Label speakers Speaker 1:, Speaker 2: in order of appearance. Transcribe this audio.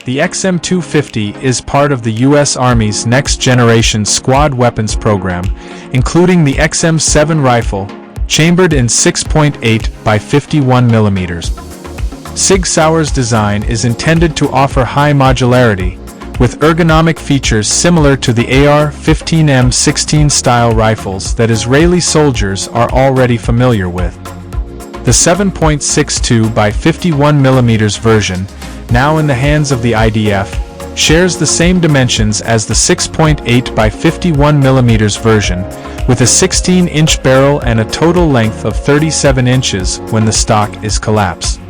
Speaker 1: The XM250 is part of the U.S. Army's next-generation squad weapons program, including the XM7 rifle, chambered in 6.8 by 51 mm. Sig Sauer's design is intended to offer high modularity, with ergonomic features similar to the AR-15M16 style rifles that Israeli soldiers are already familiar with. The 7.62 by 51 mm version, now in the hands of the IDF, shares the same dimensions as the 6.8 by 51 mm version, with a 16-inch barrel and a total length of 37 inches when the stock is collapsed.